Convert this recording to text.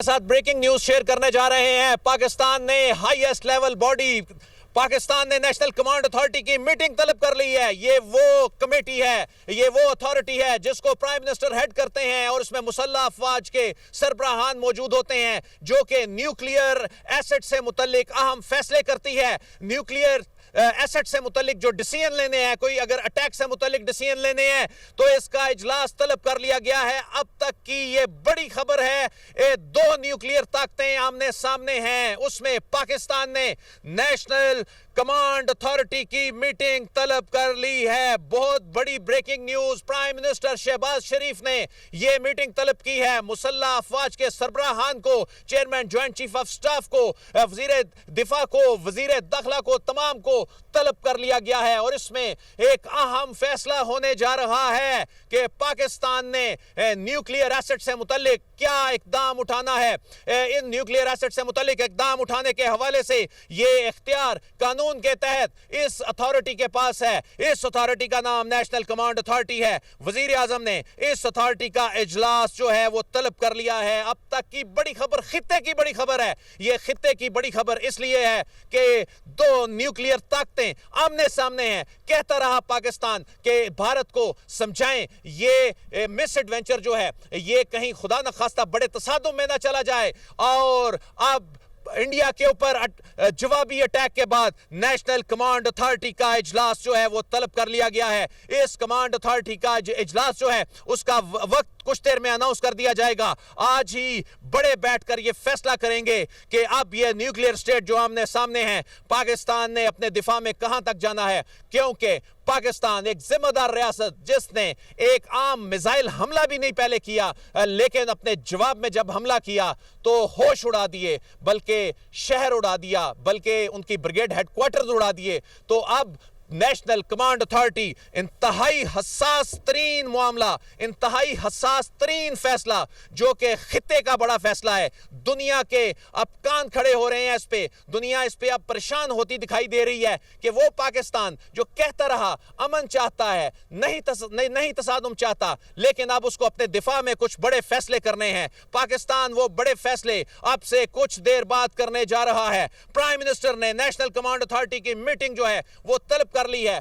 साथ breaking news share करने जा रहे हैं। पाकिस्तान ने हाईएस्ट लेवल बॉडी पाकिस्तान ने नेशनल कमांड अथॉरिटी की मीटिंग तलब कर ली है। ये वो कमेटी है, ये वो अथॉरिटी है जिसको प्राइम मिनिस्टर हेड करते हैं और उसमें मुसल्लह अफवाज के सरबराहान मौजूद होते हैं जो कि न्यूक्लियर एसेट से मुतल्लिक अहम फैसले करती है। न्यूक्लियर एसेट से मुतल्लिक जो डिसीजन लेने हैं, कोई अगर अटैक से मुतल्लिक डिसीजन लेने हैं तो इसका इजलास तलब कर लिया गया है। अब तक की ये बड़ी खबर है। दो न्यूक्लियर ताकतें आमने सामने हैं, उसमें पाकिस्तान ने नेशनल कमांड अथॉरिटी की मीटिंग तलब कर ली है। बहुत बड़ी breaking news, prime minister Shahbaz Sharif ने यह मीटिंग तलब की है। मुसल्लह अफवाज के सरबराहान को, chairman joint chief of staff को, वजीर दिफा को, वजीर दाखिला को, तमाम को तलब कर लिया गया है और इसमें एक अहम फैसला होने जा रहा है कि पाकिस्तान ने न्यूक्लियर एसेट से मुतल्लिक क्या इकदाम उठाना है। इन न्यूक्लियर एसेट से मुतल्लिक इकदाम उठाने के हवाले से यह इख्तियार कानून के तहत इस अथॉरिटी के पास है। इस अथॉरिटी का नाम नेशनल कमांड अथॉरिटी है। वजीर आजम ने इस अथॉरिटी का इजलास जो है वो तलब कर लिया है। अब तक की बड़ी खबर, खित्ते की बड़ी खबर है। यह खित्ते की बड़ी खबर इसलिए है कि दो न्यूक्लियर ताकतें आमने सामने हैं। कहता रहा पाकिस्तान के भारत को समझाएं ये मिस एडवेंचर जो है ये कहीं खुदा न खास्ता बड़े तसादुम में ना चला जाए। और अब इंडिया के ऊपर जवाबी अटैक के बाद नेशनल कमांड अथॉरिटी का इजलास जो है वो तलब कर लिया गया है। इस कमांड अथॉरिटी का इजलास जो है उसका वक्त कुछ देर में अनाउंस कर दिया जाएगा। आज ही बड़े बैठकर ये फैसला करेंगे कि अब ये न्यूक्लियर स्टेट जो आमने सामने हैं, पाकिस्तान ने अपने दिफा में कहां तक जाना है। क्योंकि पाकिस्तान एक जिम्मेदार रियासत जिसने एक आम मिसाइल हमला भी नहीं पहले किया, लेकिन अपने जवाब में जब हमला किया तो होश उड़ा दिए, बल्कि शहर उड़ा दिया, बल्कि उनकी ब्रिगेड हेडक्वार्टर्स उड़ा दिए। तो अब नेशनल कमांड अथॉरिटी इंतहाई हसास तरीन मामला, इंतहाई हसास तरीन फैसला जो कि खित्ते का बड़ा फैसला है। दुनिया के अब कान खड़े हो रहे हैं इस पे, दुनिया इस पे अब परेशान होती दिखाई दे रही है कि वो पाकिस्तान जो कहता रहा अमन चाहता है, नहीं तसादुम चाहता, लेकिन अब उसको अपने दिफा में कुछ बड़े फैसले करने हैं। पाकिस्तान वो बड़े फैसले अब से कुछ देर बाद करने जा रहा है। प्राइम मिनिस्टर ने नेशनल कमांड अथॉरिटी की मीटिंग जो है वो तलब कर ली है।